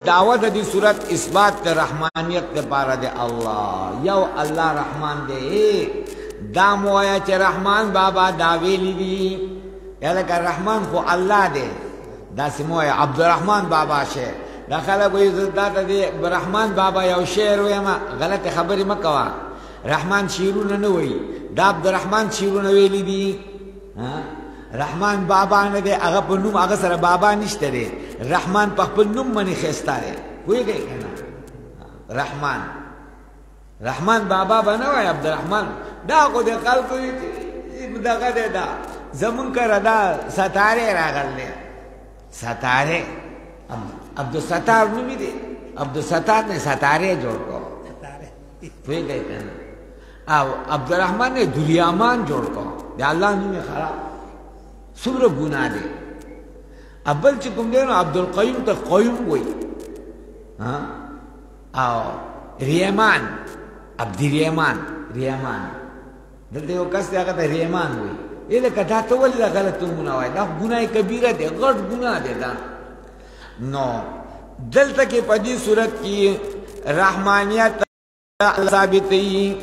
دعوت دی صورت اثبات دی رحمانیت دی پارا دی اللہ یو اللہ رحمان دی دا موایا چه رحمان بابا داویلی دی یا لکه رحمان خو اللہ دی دا سی موایا عبدالرحمن بابا شیر دا خلق وی زداتا دی رحمان بابا یو شیر ویما غلط خبری مکوا رحمان شیرون نوی دا عبدالرحمن شیرون ویلی دی رحمان بابا نه دی هغه په نوم هغه سره بابا نشته دی رحمان په خپل نوم باندې ښایسته دی پوهېږئ که نه رحمان بابا به نه وایي عبدالرحمن دا خو د خلکو دغه دی دا زمونږ کره دا ستارې راغلی ستارې عبدالستار نومې دی عبدالستار نه ستارې جوړ کړو پوهېږئ که نه او عبدالرحمن نه دوریامان جوړ کړو د الله نوم یې خراب سمره گناه دی اول چې کوم دی نو عبدالقیوم ته قیوم وی او ریمان عبدالریمان ریمان دلته یو کس دی هغه ته ریمان وی ای لکه دا ته ولې دا غلط نومونه وایي دا ګناه کبیره دی غټ ګناه دی دا نو دلته کې په دې صورت کې رحمانیت ثابتوي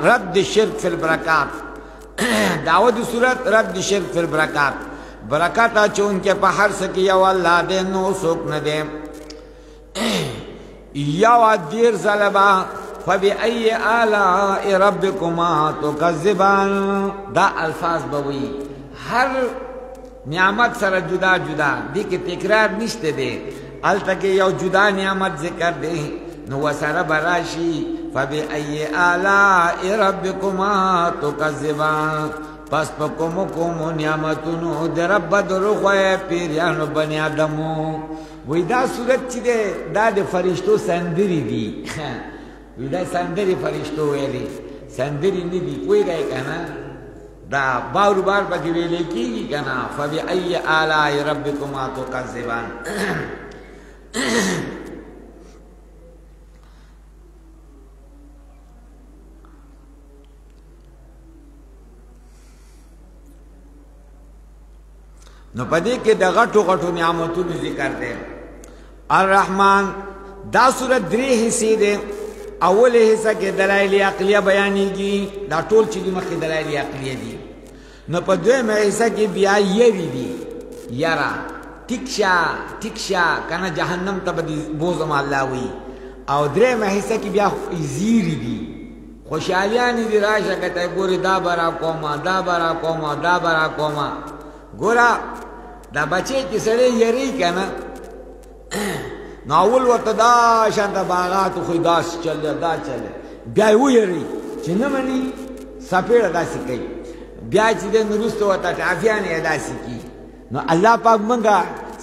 رد شرک فی البرکات دعوت صورت رد شرک فی البرکات برکات چون کے پہر سکی یو اللہ دے نو سوک ندے یو دیر ظلبا فبی ای آلائی ربکما تکذبان دا الفاظ بوئی ہر نعمت سر جدا جدا دی کہ تکرار نشتے دے التکی یو جدا نعمت ذکر دے نو سر براشی فبأي آلاء ربكما تكذبان پس پا کمو کمو نعمتونو در رب دروخوی پیریانو بنی آدمو وی دا صورت چی دے دا دے فرشتو سندری دی وی دا سندری فرشتو ویلی سندری ندی کوئی گئی کنا دا بارو بار پا ویلے کی گی کنا فبأي آلاء ربكما تكذبان نو پدې کې د غټو غټو نعمتونو ذکر دی الرحمن دا صورت درې حصے دي اوله حصہ کې دلایل عقلیه بیانېږي دا ټول چې مخکې دلایل عقلیه دي نو په دویمه حصہ کې بیا یری دي یرا ټیکشا کنه جهنم ته به بوزم الله وی او درېمه حصہ کې بیا زیری دي خوشالیان دي راشه کته ګوري دا برا کوما دا برا کوما دا برا کوما ګورا دا بچی چې سړی یری کنه نو اول ورته دا شانته باغات خو داس چل دا چل بیا ویری چې نه مني سپېړه داسې کوي بیا چې د نورستو ورته ټافیانې داسې کوي نو الله پاک مونږه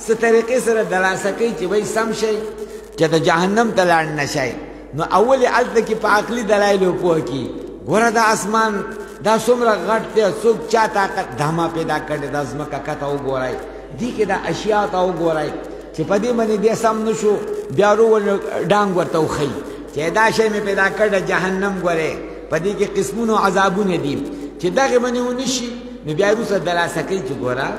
څه طریقې سره دلاسه کوي چې وایي سم شئ چې د جهنم ته لاړ نه شئ نو اول یې هلته کې په عقلي دلایلو پوه کړي ګوره دا اسمان دا څومره غټ دی څوک چا طاقت دا ما پیدا کړی دا ځمکه کته وګورئ دې کې دا اشیا ته وګورئ چې په دې باندې بیا سم نه شو بیا ډانګ ورته وښیي چې دا شی مې پیدا کړی جهنم ګورئ په دې کې قسمونو عذابونه دي چې دغې باندې ونه شي نو بیا وروسته دلاسه کوي چې ګوره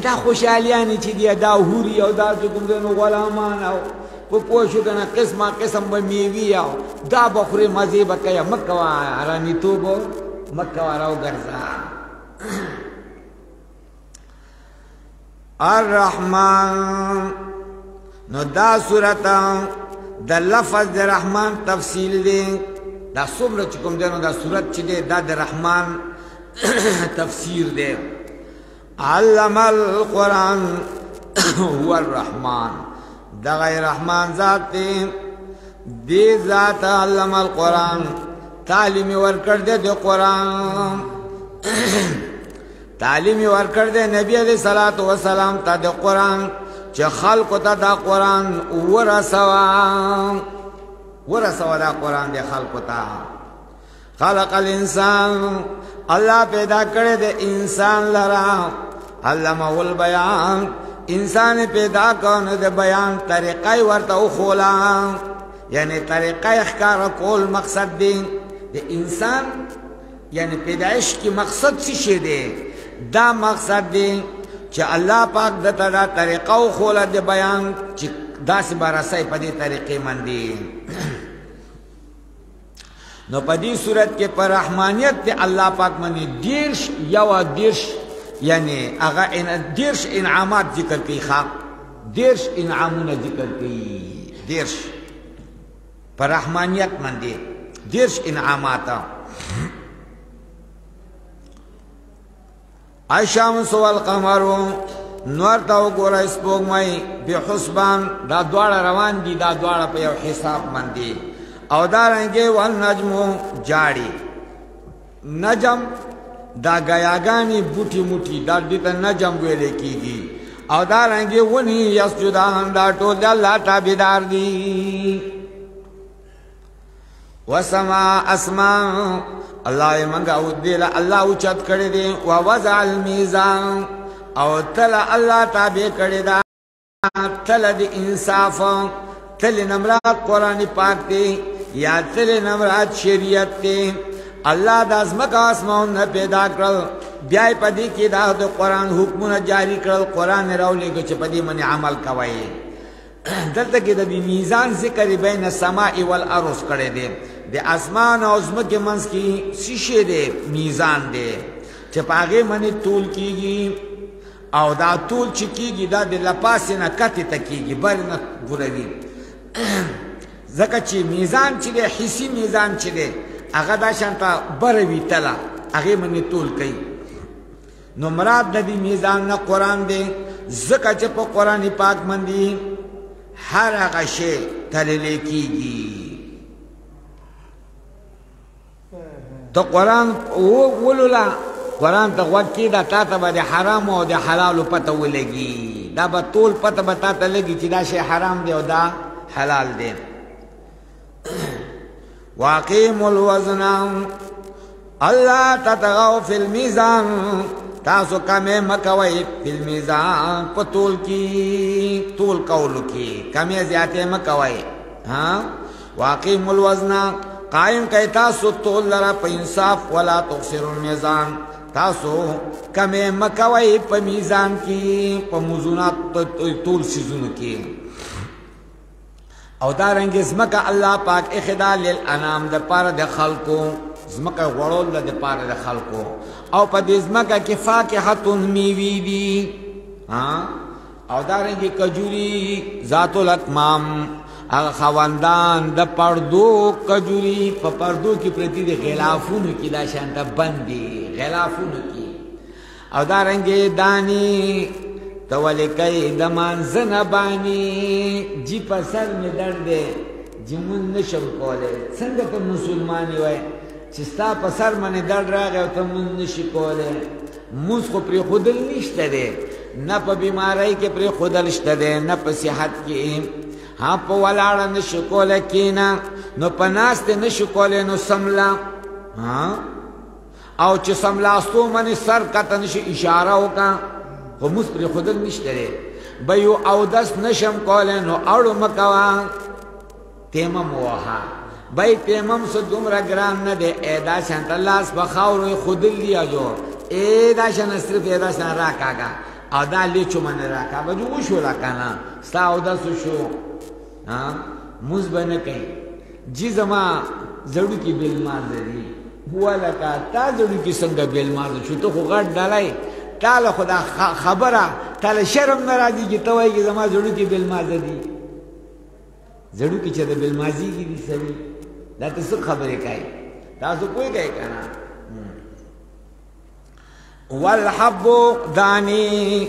دا خوشحالیانې چې دي دا هوري او دا چې کوم دی نو غلامان او په پوه شو که نه قسمه قسم به میوې او دا به خورې مزې به کوې مه کوه حرامیتوب مکه واراو ګرځا الرحمن نو دا صورت د لفظ د رحمان تفصیل دی دا څومره چې کوم دی نو دا صورت چې دی دا د رحمان تفسیر دی علم القرآن هو الرحمن دغه رحمان ذات دی دی ذات علم القرآن تعلیم ورکړ دې د قرآن تعلیم ورکړ دې نبی علیہ الصلوۃ والسلام ته د قرآن چې خلق ته دا قرآن ورسوا دا قرآن دې خلق ته خلق الانسان الله پیدا کړی د انسان لرا علمه البیان انسان پیدا کړو د بیان طریقې ورته خولا یعنی طریقې ښکار کول مقصد دی د انسان یعنی پیدائش کی مقصد څه شی دی دا مقصد دی چې الله پاک دته دا طریقه او خوله د بیان چې داسې برسای په دې طریقې باندې نو په دې صورت کې پر رحمانیت ته الله پاک باندې دیرش یعنی هغه دیرش انعامات ذکر کوي دیرش انعامونه ذکر کوي دیرش پر رحمانیت باندې دیرش انعامات الشمس والقمر نور ته وګوره سپوږمۍ بحسبان دا دواړه روان دي دا دواړه په یو حساب باندې او دارنګه والنجم جاړي نجم دا غیاګانی بوټي موټي دا دته نجم ویل کیږي او دارنګه ونی یسجدان دا ټول الله تابعدار دي وسما اسمان الله منګه او دل الله او چت کړی دي او وضع الميزان او تل الله تابع کړی دا تل د انصاف تل نمرات قرآن پاک دی یا تل نمرات شریعت دی الله د ازمکه اسمان نه پیدا کړل بیا په دې کې دا د قرآن حکمونه جاری کړل قرآن راولېږه چې په دې باندې عمل کوي دلته کې د میزان ذکر بین السماء والارض کړی دی د اسمان او ازمکه منځ کې شیشه دی میزان دی چې په هغې باندې طول کېږي او دا طول چې کېږي دا د لپاسې نه کتې ته کېږي بل نه ګوروي ځکه چې میزان چې دی حسي میزان چې دی هغه دا شانته بره وي تله هغې باندې طول کوي نو مراد د دې میزان نه قرآن دی ځکه چې په قرآن پاک باندې هر هغه شی تللی کېږي ته قرآن ولوله قرآن ته غوږ کېږده تا ته به د حرامو او د حلالو پته ولګي دا به ټول پته به تا ته لګي چې دا شی حرام دی او دا حلال دی واقیموا الوزن الله تطغوا فی المیزان تاسو کمې مکوئ فی المیزان په طول کې طول کولو کې کمې زیاتې مکوئ واقیموا الوزن قائم کئی تاسو طول لرا پا انصاف ولا تخسروا المیزان تاسو کمې مکوئ په میزان کې په موضوعات طول سیزونو کې او دارنګه زمکه الله پاک اخدا للانام د پاره د خلقو زمکه غړول د پاره د خلقو او په دې زمکه کې فاکهتون میوی دي او دارنګه کجوري ذات الاکمام هغه خواندان د پردو کجوري په پردو کې پرتی د غلافونو کې دا شانته بندي غلافونو کې او دارنګه دانی تولی کئی دمان زنبانی جی پا سر میں درد جمون نشم کولے سنگا تا مسلمانی وی چستا پا سر من درد راگے و تا من نشی کولے موز خو پری خودل نشتا دے نا پا بیماری کے پری خودلشتا دے نا پا صحت کی ہاں پا ولاڑا نشی کولے کینا نو پا ناست نشی کولے نو سملا او چی سملاستو منی سر کتا نشی اشارہ ہوکا خو موس پری خودل نشته دی بیو او دس نشم کولی نو اړو مکوا تیمم وها بای تیمم سو دومره ګران نه دی دا شانت لاس په خاورو خودل دی جو دا شان صرف دا شان راکاګه او دا لیچو من راکا بجو وشو راکانا ستا او دس شو موس بنه کوي جی زما زړو کې بیل مار دی هو لکه تا زړو کې څنګه بیل مار شو ته خو غټ ډالای تعالی خدا خبره تعالی شرم ناراضی کی توای کی زما زړو کې بل مازه دي زړو کې چې د بل مازی کی دي سوي دا ته څه خبره کوي تاسو کوی کوي کنه والحب دانی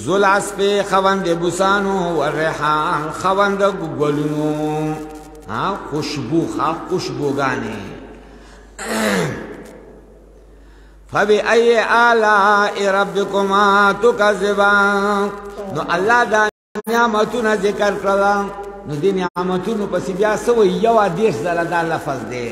ذل عصف خوند بوسانو والریحان خوند ګلونو خوشبوګانی فبأي آلاء ربكما تكذبان نو الله دا نعمتونه ذکر کړل نو دې نعمتونو پس بیا سو یو دیش زله دا لفظ دی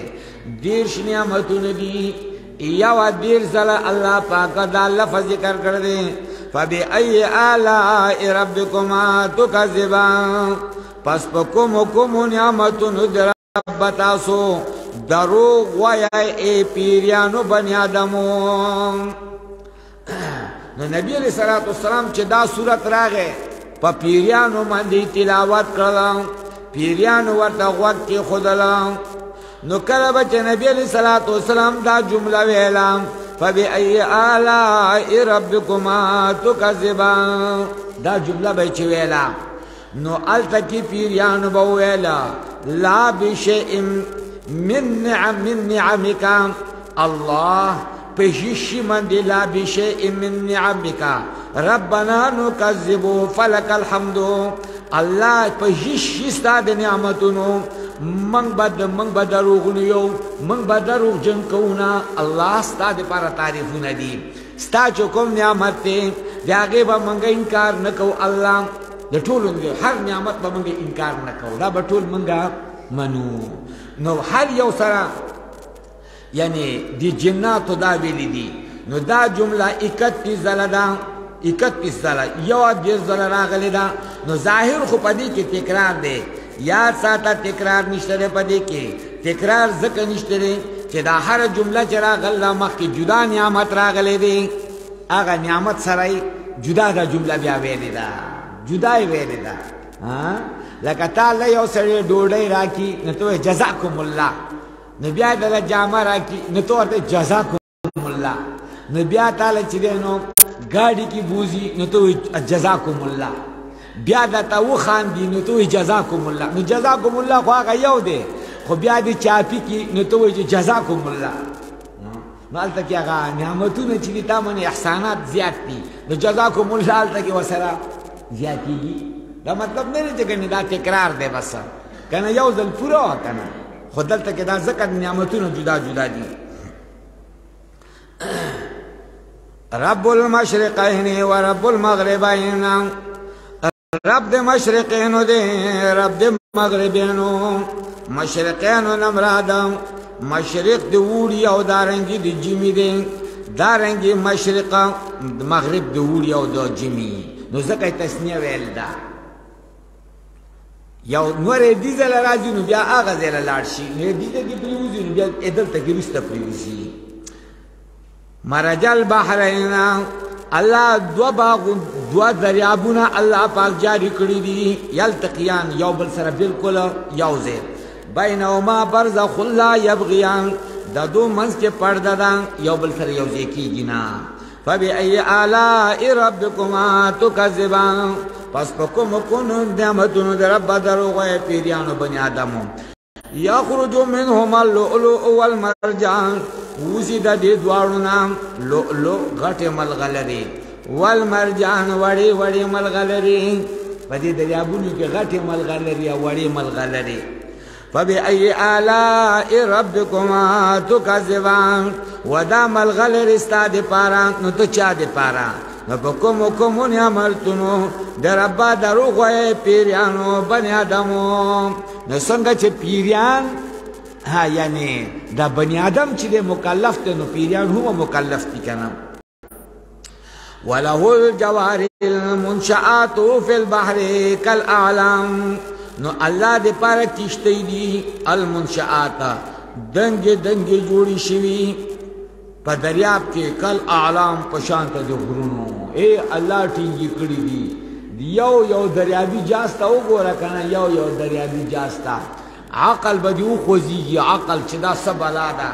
دیش نعمتونه دي یو دیش زله الله پاک دا لفظ ذکر کړل دی فبأي آلاء ربكما تكذبان پس کوم نعمتونو در رب تاسو دروغ وای ای پیریانو بنی آدمو نو نبی علیہ الصلوۃ والسلام چې دا صورت راغې پا پیریانو مندی تلاوت کرلم پیریانو ورطا غوک کی خودلم نو کله بچ نبی علیہ الصلوۃ والسلام دا جمله ویلم فبأي آلاء ربكما تكذبان دا جمله بچ ویلا نو التکی پیریانو بویلا لا بشیء من نعمك الله پشیشی من دی لا بشیء من نعمك ربنا نكذب فلك الحمد الله پشیشی ستا د نعمتونو من بدروغ نیو من بدروغ جن کونا الله ستا د پر تعریفونه دي ستا چې کوم نعمت دی هغه به منګ انکار نکو الله د ټولو هر نعمت به منګ انکار نکو دا به ټول منګه منو نو هر یو سره یعنی دی جناتو دا ویلی دی نو دا جمله 31 زله ده 31 زله یو د زله راغلی ده نو ظاهر خو پدې کې تکرار دی یاد ساته تکرار نشته پدې کې تکرار ځکه نشته چې دا هر جمله چې راغله مخکې جدا نعمت راغلی دی هغه نعمت سره جدا دا جمله بیا ویلې ده جدا یې ویلې ده لکه تعالی یو سړی ډوډۍ راکړي نو ته جزاکم الله نو بیا دله جامه راکړي نو ته ورته جزاکم الله نو بیا تعالی چې دی نو ګاډي کې بوزي نو ته جزاکم الله بیا درته وخاندي نو ته جزاکم الله نو جزاکم الله خو هغه یو دی خو بیا دې چاپي کې نو ته وایي جزاکم الله نو هلته کې هغه نعمتونه چې دي تا باندې احسانات زیات دي نو جزاکم الله هلته کې ورسره زیاتېږي دا مطلب نه دی چې کنه دا تکرار دی بس کنه یو ځل پوره کنه خو دلته کې دا ځکه نعمتونه جدا جدا دي رب المشرقین و رب المغربین رب د مشرقینو دی رب د مغربینو مشرقینو نمرادم مشرق د وړي او دارنګي د جمی دی دارنګي مشرق مغرب د وړي او د جمی نو ځکه تسنیه ویل ده یو نورې دې ځله راځي نو بیا هغه ځای له لاړ شي نو دې ته کې پرېوځي نو بیا دلته کې وروسته پرېوځي مرج البحرین الله دوه دریابونه الله پاک جاری کړي دي یلتقیان یو بل سره بالکل یو ځای بینهما برزخ لا یبغیان دا دو منځ کې پرده ده یو بل سره یو ځای کېږي نه فبأي آلاء ربكما تكذبان پس پکم کنو نعمتونو در رب دروغ پیریانو بنی آدمو یخرج منهما اللؤلؤ والمرجان وزی دا دی دوارنا لؤلؤ غٹ ملغلری والمرجان وڑی وڑی ملغلری پدی دریابونو کی غٹ ملغلری وڑی ملغلری فبأي آلاء ربكما تكذبان ودا ملغلری ستا دی پارا نو تو چا دی پارا نو پا کمو نعمتونو در ربا دروغ پیریانو بنی آدمو نو سنگا چه پیریان یعنی دا بنی آدم چه دی مکلف دی نو پیریان هم مکلف دی کنم وله الجوار المنشآت فی البحر کالاعلام نو اللہ دی پارا کشتی دی المنشآت دنگی جوڑی شوی پا دریاب کے کل اعلام پشانتا دی غرونو اے اللہ ٹینگی کری دی یو دریابی جاستا او گو رکنا یو دریابی جاستا عقل با دی او خوزیگی عقل چی دا سب علا دا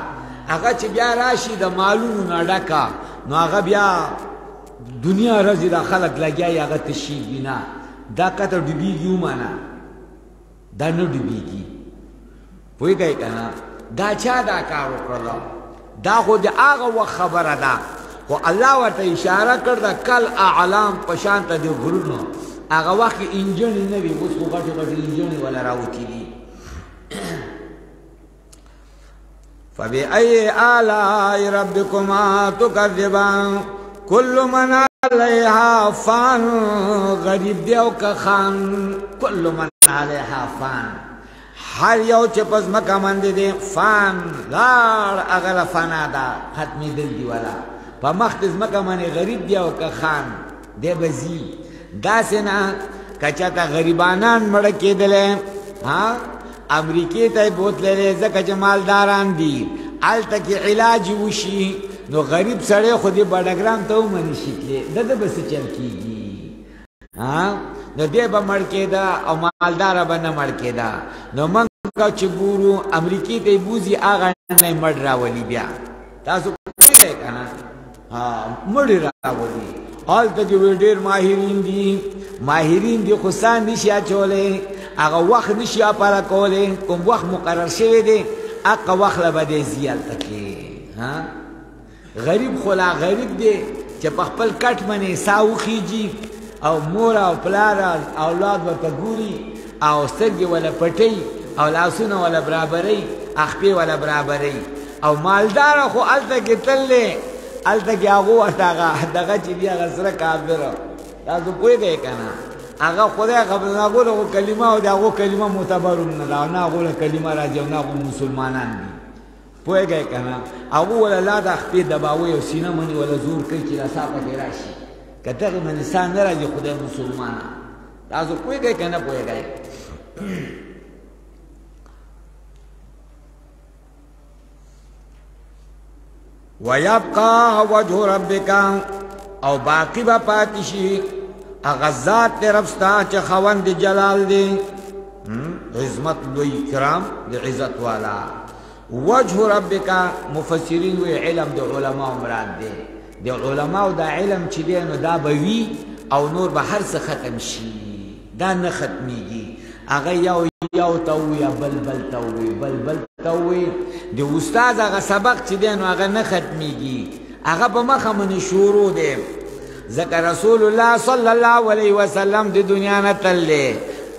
اگا چی بیا راشی دا معلومو نڈکا نو اگا بیا دنیا رزی دا خلق لگیای اگا تشیگی نا دا کتر ڈبیگی اومانا دا نو ڈبیگی پوئی گئی کنا دا چا دا کارو کرلا دا خود آغا وقت خبر دا خو اللہ ورطا اشارہ کرده کل اعلام پشانتا دی غرونو آغا وقت انجنی نوی بس خو غٹی انجنی والا راوتی دی فبأي آلاء ربكما تكذبان كل من عليها فان غریب دیو که خان كل من عليها فان هر یو چې پس مکه باندې دی فان لار اغه فنا دا ختمي دل دی ولا په مخ د مکه باندې غریب دی او که خان دی بزی داسې نه کچاته غریبانان مړ کېدل ها امریکې ته بوتلې ځکه چې مالداران دي الته کې علاج وشي نو غریب سړی خو دې بډګرام ته ومني شي کې دغه بس چل کېږي ها نو دی به مړ کېده او مالداره به نه مړ کېده. نو موږ چې ګورو امریکې ته یې بوځي هغه نه یې مړ راولي بیا. تاسو پوهېږئ که نه؟ مړې راولي. هلته کې وایي ډېر ماهرین دي خو سا نشي اچولی، هغه وخت نشي اپاره کولی، کوم وخت مقرر شوی دی هغه وخت له به دی ځي هلته کې. غریب خو لا غریب دی چې په خپل کټ باندې سا وخیږي او مور او پلار اولاد ورته ګوري او سترګې وله پټوي او لاسونه وله برابروي، اخپې وله برابروي. او مالداره خو هلته کې تل دی، هلته کې هغو ورته هغه دغه چې دي هغه سره کافره. تاسو پوهېږئ که نه؟ هغه خدای خبر نه، هغو له کلمه او د هغو کلمه معتبر هم نه ده او نه هغو له کلمه راځي او نه هغو مسلمانان دي. پوهېږئ که نه؟ هغو وله لا د خپې دباوی او سینه منې وله زور کوي چې رسا پکې راشي. که دغې باندې سا نه راځي خدای مسلمانان. تاسو پوهېږئ که نه پوهېږئ؟ وَيَبْقَى وَجْهُ رَبِّكَ او باقی با پاتې شي هغه ذات دی رب ستا چې خاوند جلال دی، عظمت لوی کرام د عزت والا. وجه ربک مفسرین وی علم د علماء مراد دی. د علماء دا علم چې دی نو دا به وي او نور به هر څه ختم شي، دا نه ختمیږي. هغه یو ته ووایي بل ته ووایي بل ته ووایي. د استاد هغه سبق چې دی نو هغه نه ختمیږي، هغه په مخه باندې شروع دی. ځکه رسول الله صلی الله علیه وسلم د دنیا نه تللی،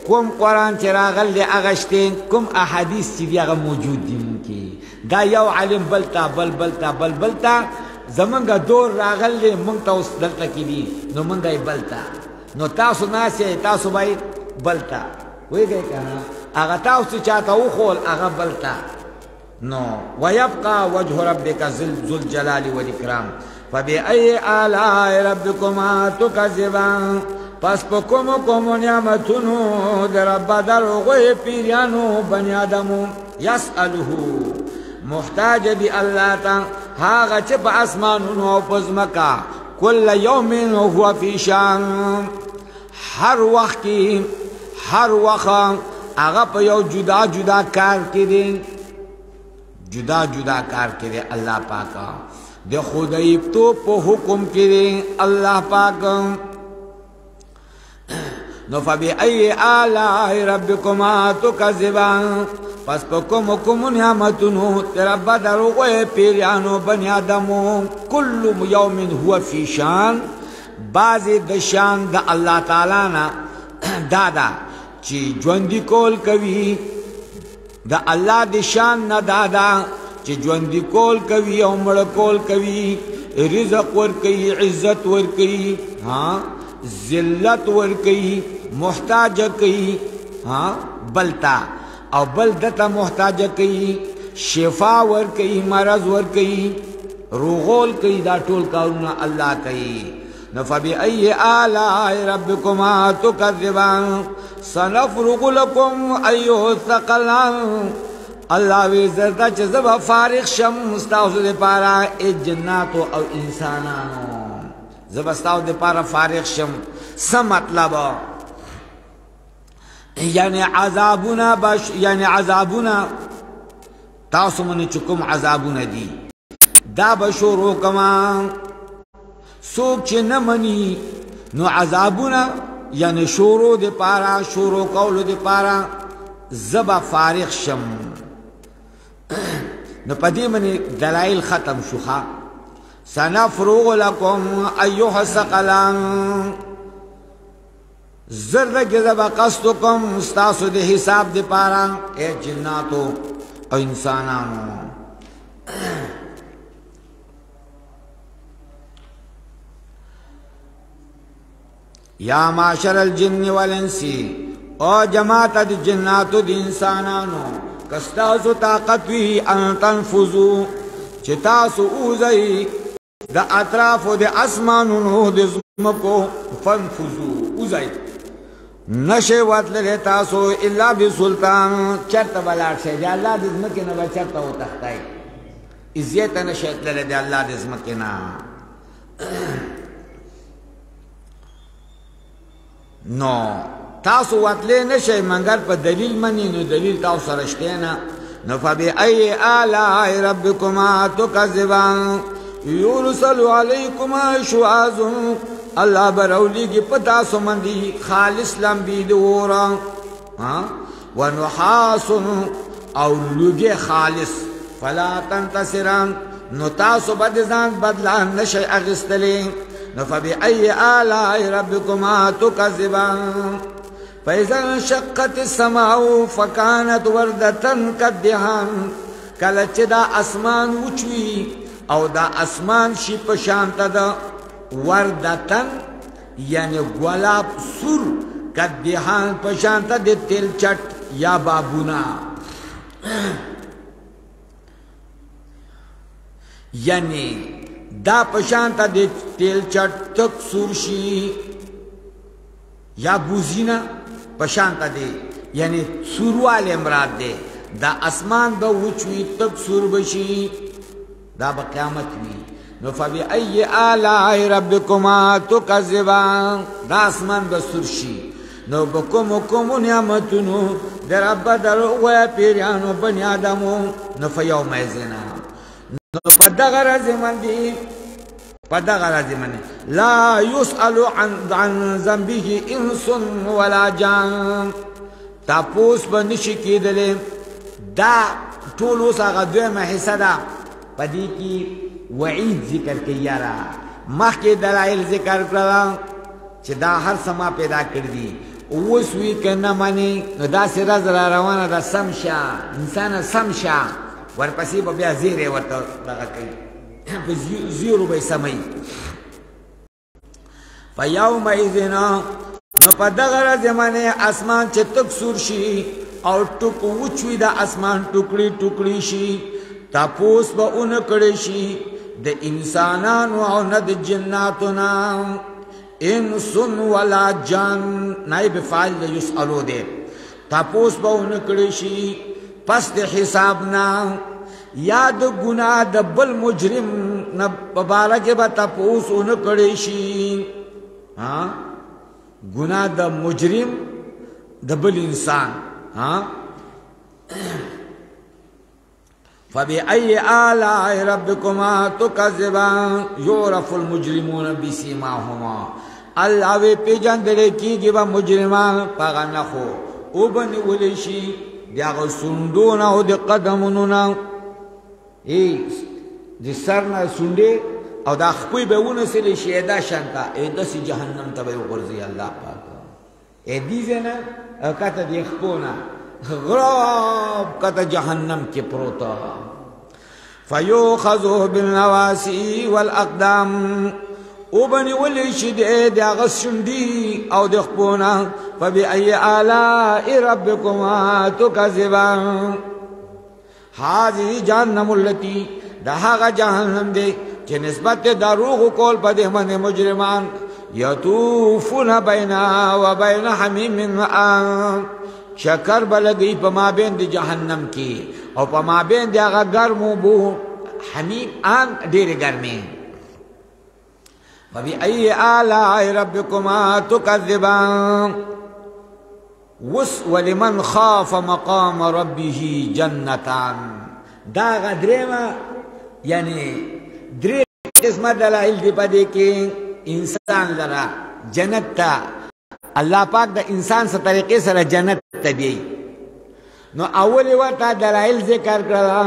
کوم قرآن چې راغلی دی هغه شته، کوم احادیث چې دي هغه موجود دي. مونږ دا یو عالم بل ته زمونږ دور راغلی مونږ ته اوس دلته کې دي نو مونږ یې بل ته، نو تاسو ناست یې تاسو به یې بل ته. پوهېږئ که نه؟ هغه تاسو چاته وښول هغه بل ته. نو ویبقى وجه ربک ذو الجلال والاکرام فبأي آلاء ربکما تکذبان. پس په کومو نعمتونو د رب در هغوی پیریانو بني آدمو یسأله محتاج دی الله ته هغه چې په اسمانونو او په ځمکه کل یوم هو فی شان، هر وخت هغه په یو جدا کار کې دی، جدا کار کې دی الله پاکه. د خدای تو په حکم کې دی الله پاک. نو فبأي آلاء ربکما تکذبان. پس په کومو نعمتونو رب در هغوی پیریانو بني آدمو کل یوم هو فی شان. بعضې د شان د الله تعالی نه دا ده چې ژوندي کول کوي، د الله د شان نه دا ده چې ژوندي کول کوي او مړه کول کوي، رزق ورکوي، عزت ورکوي، ذلت ورکوي، محتاج کوي بلتا او بل دته محتاج کوي، شفا ورکوي، مرض ورکوي، روغول کوي. دا ټول کارونه الله کوي. نو فبأي آلاء ربکما تکذبان سنفرغ لكم أيها الثقلان. الله وی زردا چې زه به فارغ شم ستاسو دپاره ای جناتو او انسانانو، زه به ستاسو دپاره فارغ شم. څه مطلب؟ یعنی عذابونه تاسو باندې چې کوم عذابونه دي دا به شروع کما. څوک چې نه مني نو عذابونه یعنی شروع دپاره، شروع کولو دپاره زه به فارغ شم. نو په دې باندې دلایل ختم شوخه. سنفرغ لكم أيها الثقلان. زرد جذب قصدكم استاسو د حساب د پارا اے جناتو او انسانانو. یا معاشر الجن والانس او جماعت د جناتو د انسانانو کستاسو طاقت وی ان تنفذو چې تاسو اوزئ د اطرافو د اسمانونو د زمکو فنفذو اوزئ نشه وتللی تاسو الا بسلطان. چرته بلاړ شئ د الله د ځمکې نه به چرته وتښتئ، اضیته نشئ تللی د الله د ځمکې نه. نو تاسو وتلی نشئ مگر په دلیل منی نو دلیل تاسو سره شته نه. نو فبأي آلاء ربكما تكذبان يرسل عليكما شواظ الله براولیږي په تاسو باندې خالص لمبي د اور ونحاس او لوګي خالص فلا تنتصران نو تاسو به ځان بدلا نشئ اغستلی. نو فبأي آلاء ربكما تكذبان فإذا انشقت السماء فكانت وردة كالدهان کله چې دا اسمان وچوي او دا اسمان شي په شانته ده وردتن یعنی گلاب سور کالدهان په شانته د تیل چټ یا بابونا یعنی دا په شانته د تیل چټ تک سور شي یا بوزینا پشانتا دے یعنی سوروال امراد دے دا اسمان با وچوی تک سور بشی دا با قیامت وی. نو فبأي آلاء ربكما تكذبان دا اسمان با سور شی نو بکم نعمتونو در رب در وی پیریانو بنی آدمو نو فیوم ایزنا نو پدغر زمان دی لا يسأل عن ذنبه انس ولا جان تپوس بنشی کیدلې دا ټول اوس هغه دویمه حصہ ده په دې کې وعید ذکر کوي یاره مخکې دلایل ذکر کړل چې دا هر سما پیدا کړ دي اوس وی کنه معنی دا سره زرا روانه ده سمشه انسان سمشه ورپسې به بیا زیره ورته دغه کوي زیرو بی سمی فیوم ایزنا نو پا دغر زمانه اسمان چه تک سور شی او ٹک وچوی دا اسمان ٹکڑی ٹکڑی شی تپوس با اون کڑی شی دا انسانانو او ند جناتنا انسن ولا جان نائب فعال دا یسالو دے تپوس با اون کڑی شی پس دا حسابنا یا د گناہ د بل مجرم نه مبارک به تپوس اون کړی شي گناہ د مجرم د بل انسان فبأي آلاء ربكما تكذبان يعرف المجرمون بسيماهما الله وی پیژندل کیږي به مجرمان پاغه نخو او بنی ولی شي دغه سندونه او د قدمونو دی سرنا سنده او دا خپوی به اونه سلی شیده شانتا دسی جهنم تا به غرزی اللہ پاکا دیزینا کتا دی خپونا غراب کتا جهنم کی پروتا فیوخذو بالنواسی والاقدام او بنی ولی شده دی اغس شندی او دی خپونا فبأي آلاء ربكما تكذبان هذه جهنم التي دهاغ جهنم دے چه نسبت دروغ کول پا دہمن مجرمان یطوفون بینا و بین حمیم آن شکر بلگی پا ما بین دی جهنم کی او پا ما بین دی آغا گرمو بو حمیم آن دیر گرمی فبأي آلاء ربكما تكذبان ولمن خاف مقام ربه جنتان دا غدریما یعنی دری قسمت دلائل دی پدے کہ انسان لرا جنت تا اللہ پاک دا انسان سا طریقے سر جنت تا بیئی نو اولی وقتا دلائل ذکر کرا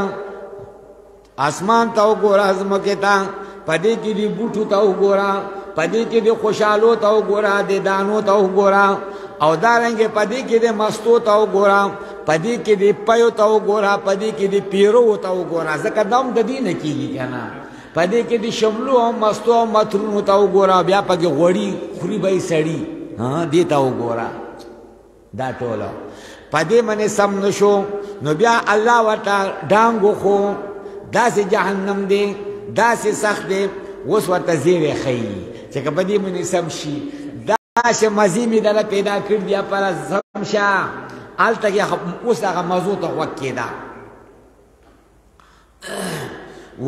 آسمان تاو گورا زمکتا پدے کی دی بوٹو تاو گورا پدې کې د خوشالو ته وګوره د دانو ته وګوره او دارنګې پدې کې د مستو ته وګوره پدې کې د پیو ته وګوره پدې کې د پیرو ته وګوره ځکه دام د دې نه کېږي که نه پدې کې د شملو او مستو او مترونو ته وګوره بیا پکې غوړي خوري به یې سړي دې ته وګوره دا ټوله پدې منې سم نه شو نو بیا الله ورته ډانګ وخو داسې جهنم دی داسې سخت دی اوس ورته زیری ښیي چې که په دې منې سم شي داسې مزې مې دله پیدا کړي دي پره سم شه هلته کې اوس هغه مزو ته غوږ کېده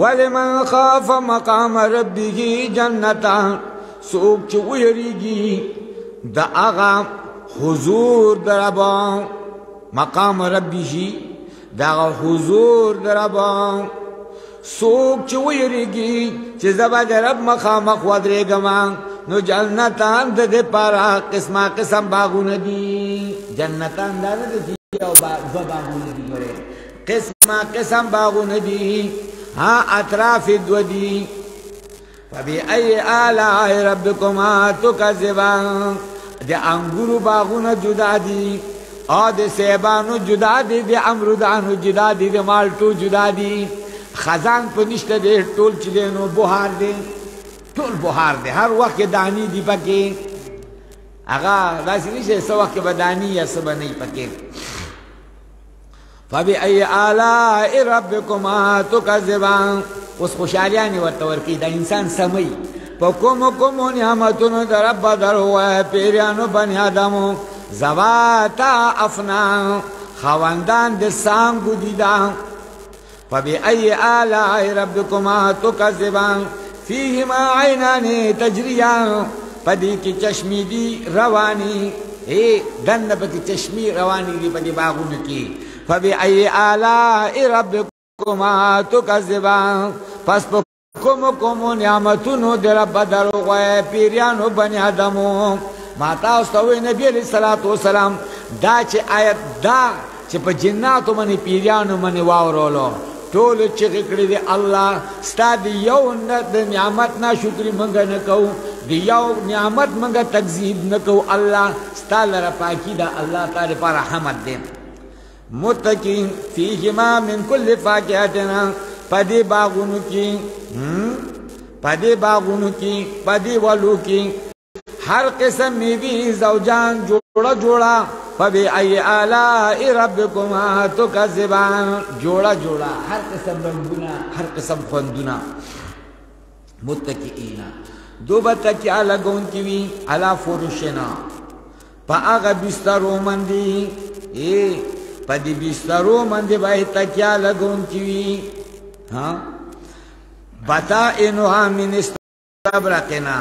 ولمن خاف مقام ربه جنتان څوک چې ویریږي د هغه حضور دربا مقام ربی شي دا حضور دربا سوک چه ویرگی چه زبا در رب مخامخ ودرگما نو جنتان ده ده پارا قسمه قسم باغون دی جنتان ده ده دو باغون دی گره قسمه قسم باغون دی ها اطراف دو دی فبی ای آلائی ربکما تکذبان ده انگورو باغون جدا دی او ده سیبانو جدا دی ده امرودانو جدا دی ده مالٹو جدا دی خزان پا نشته ده ټول چی ده نو بحار ده ټول بحار ده هر وقت دانی دی پکی اگا راسی نیشه سو وقت با دانی یا سبا نی پکی فبی ای آلائی ربکما تکذبان اس خوشحالیانی ورطورکی دا انسان سمی پا کمو نعمتونو در رب در ہوئے پیریانو بنی آدمو زواتا افنان خواندان ده سانگو دیدان فبأي آلاء ربكما تكذبان فيهما عينان تجريان پدی کی چشمی دی روانی دن پکی چشمی روانی دی پدی باغون کی فبأي آلاء ربكما تكذبان پس کمو نعمتونو در رب دروغوی پیریانو بنی آدمو ماتا استوی نبی علیہ السلام دا چه آیت دا چه پا جناتو منی پیریانو منی واورولو ټول چغې کړې دي الله ستا د یو د نعمت نه شکر منګه نه کوو د یو نعمت منګه تکذیب نه کوو الله ستا لره پاکي ده الله تعالی لپاره حمد دی متکین فیهما من کل فاکهة پدې باغونو کې پدې والو کې هر قسم میوې زوجان جوړه فبأي آلاء ربكما تكذبان جوڑا ہر قسم رنگونا ہر قسم خوندونا متکئین دو بتکیا لگون کیوی علا فرشنا پا آغا بسترو مندی پا دی بسترو مندی بائی تکیا لگون کیوی بطائنها من استبرقنا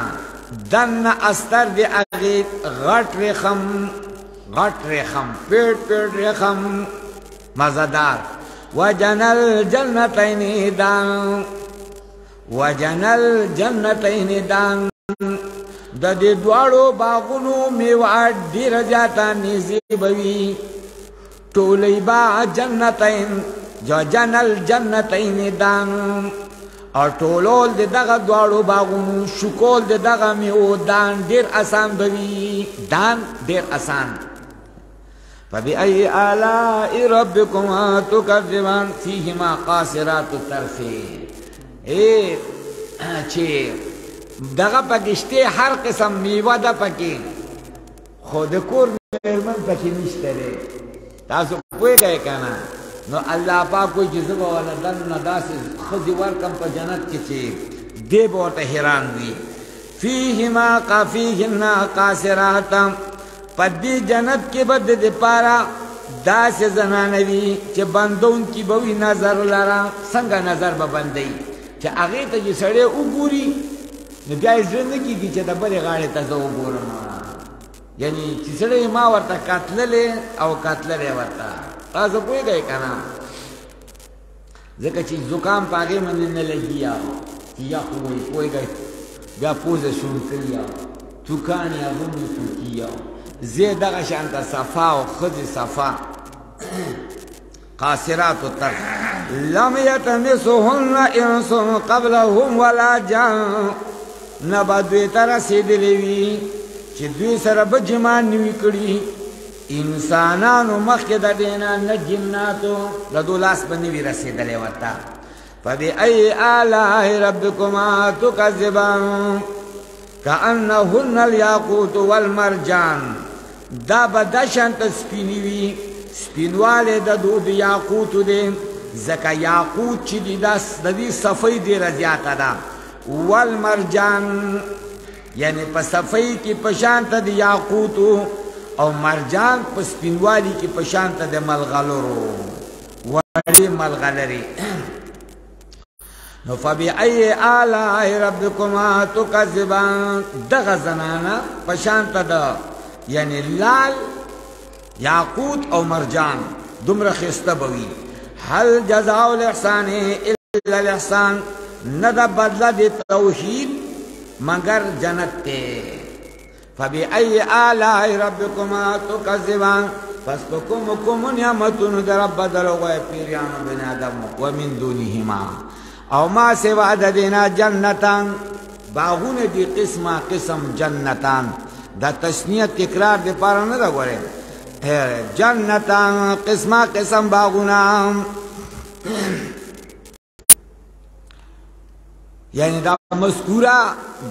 دن استر دی اغیت غٹ رخم پیٹ رخم مزدار وجنل جنتین دان دا دی دوارو باغونو میوات دیر جاتا نیزی بوی تولی با جنتین جو جنل جنتین دان اور ټولول د دغه دواړو باغونو شکول د دغه میوه دان ډیر آسان بوي دان ډیر آسان فبأي آلاء ربكما تكذبان فيهما قاصرات الطرف چې دغه پکشته هر قسم میوه ده پکې خود کور مېرمن پکې نشته ده تاسو پوهیږئ کنه نو الله پاک کوئی جزو والا دن نداس خذ ورکم په جنت کې چې دی به ورته حیران وي فیهن قاصرات پدی جنت کې بد د پارا داس زنانوي چې بندون کې به وي نظر لرا څنګه نظر به بندي چې هغه ته چې سړی وګوري نو بیا یې ځنه کېږي چې د بلې غاړې ته زه وګورم یعنی چې سړی ما ورته کتللې او کتللې ورته تاسو پوهیږئ کنه ځکه چې زکام پاګې باندې نه لګي یا خو وي پوهیږئ بیا پوزه شروع کړي توکان یا غوږ توکي زه دغه شانته صفا او خذ صفا قاصرات الطرف لم يتمسهن انس قبلهم ولا جان نبدوی تر رسیدلی وي چې دوی سره به جما نوي کړي انسانانو مخکې د دینا نه جناتو د دو لاس به نوي رسېدلی ورته فبأي آلاء ربكما تكذبان كأنهن الياقوت والمرجان دا به دا شانته سپینې وي سپینوالی د دو د یاقوتو دی ځکه یاقوت چې دي د دې صفۍ ډېره زیاته ده والمرجان یعنی په صفۍ کې په شانته د یاقوتو او مرجان په سپینوالی کې په شانته د ملغلرو وړې ملغلرې نو فبأي آلاء ربكما تكذبان دغه زنانه په شانته د یعنی لال یاقوت او مرجان دومره ښایسته به وي. هل جزاء الاحسان الا الاحسان، نه ده بدله د توحید مگر جنت دی. فبأي آلاء ربكما تكذبان، پس په کومو نعمتونو د رب بدلوي پیریانو بني آدم ومن دونهما، او ما سوا د دینا جنتان باغونه دي قسمه قسم جنتان، دا تسنیه تکرار د پاره نه ده غوړې جنتان قسمه قسم باغونه یعنی دا مذکورہ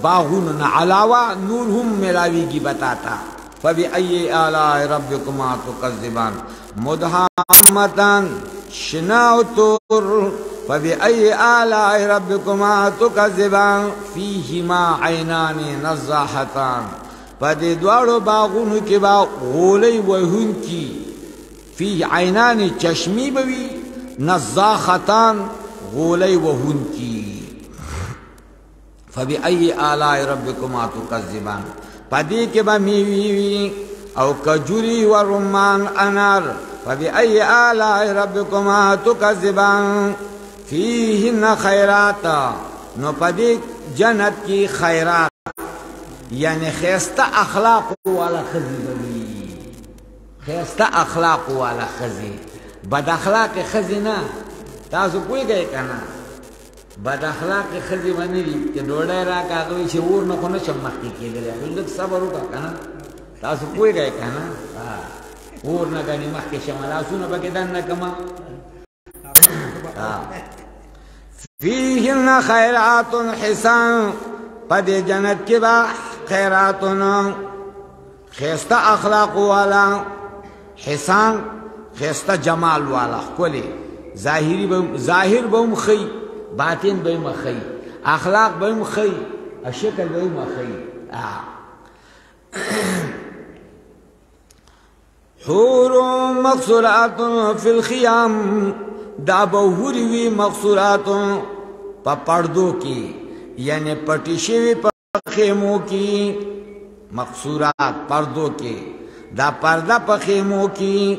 باغون علاوہ نور هم ملاوی کی بتاتا. فبأي آلاء ربكما تكذبان مدهامتان شنا و تور. فبأي آلاء ربكما تكذبان فيهما عينان نضاحتان، پدې دواړو باغونو کې با غولې وهون کی فيه عينان چشمی بوي نضاحتان غولې وهون کی. فبأي آلاء ربكما تكذبان، پدې کې به میوي او کجوري و رمان انار. فبأي آلاء ربكما تكذبان فيهن خيرات، نو پدې جنت کی خیرات یعنی خیسته اخلاق والا خزی بوي، خیسته اخلاق والا خزی. بد اخلاق خزی نه، تاسو پوهیږئ کنه بد اخلاق خزی باندې دي چې ډوډۍ راکاږي چې ور نه خو نه شم مخکې کېدلی، خو لږ صبر وکړه کنه. تاسو پوهیږئ کنه ور نه ګنې مخکې شم لاسونه پکې دننه کما. فیهن خیرات حسان، پدې جنت کې به خیراتونه خیسته اخلاق والا، حسان خیسته جمال والا ښکلې، ظاهر به هم ښه باطن به هم ښه، اخلاق به هم ښه، شکل به هم ښه. حور مقصورات فی الخیام، دا به حورې وي مقصورات په پردو کې یعنی پټې شوي په خیمو کې، مقصورات پردو کې، دا پرده په خیمو کې.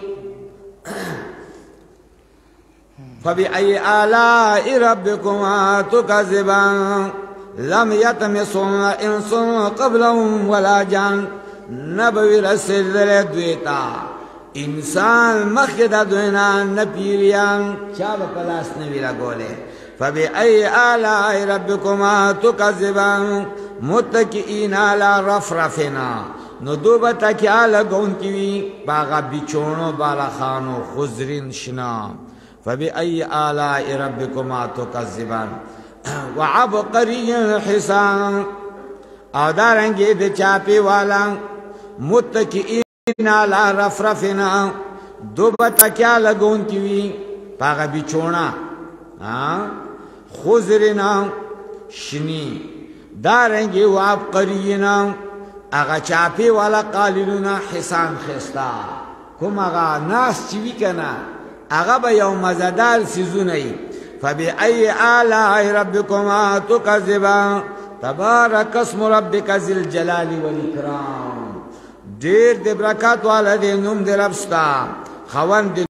فبأي آلاء ربكما تكذبان لم يطمثهن انس قبلهم ولا جان، نبوي رسل دویتا انسان مخکې د دوی نه نه پیریان چا به په لاس نه وي لګولی. فبأي آلاء ربكما تكذبان متكئين على رفرفنا، نو دو به تکیه لګونکي وي په هغه بچوڼو بالخانو خضرین شنه. فبأي آلاء ربكما تكذبان وعبقري حسان، او دارنګې د چاپی والا متکئین على رفرفنا، دو به تکیه لګونکي وي په هغه بچوڼه خضرنا شنی، دارنګې وعبقرینا هغه چاپی والا قالینونه حسان خستا. کوم هغه ناس چې وي کنه هغه به یو مزدار سیزونه وي. فبأي آلاء ربكما تكذبان تبارك اسم ربك ذي الجلال والإكرام، ډېر د برکات والا دی نوم د رب ستا خاوند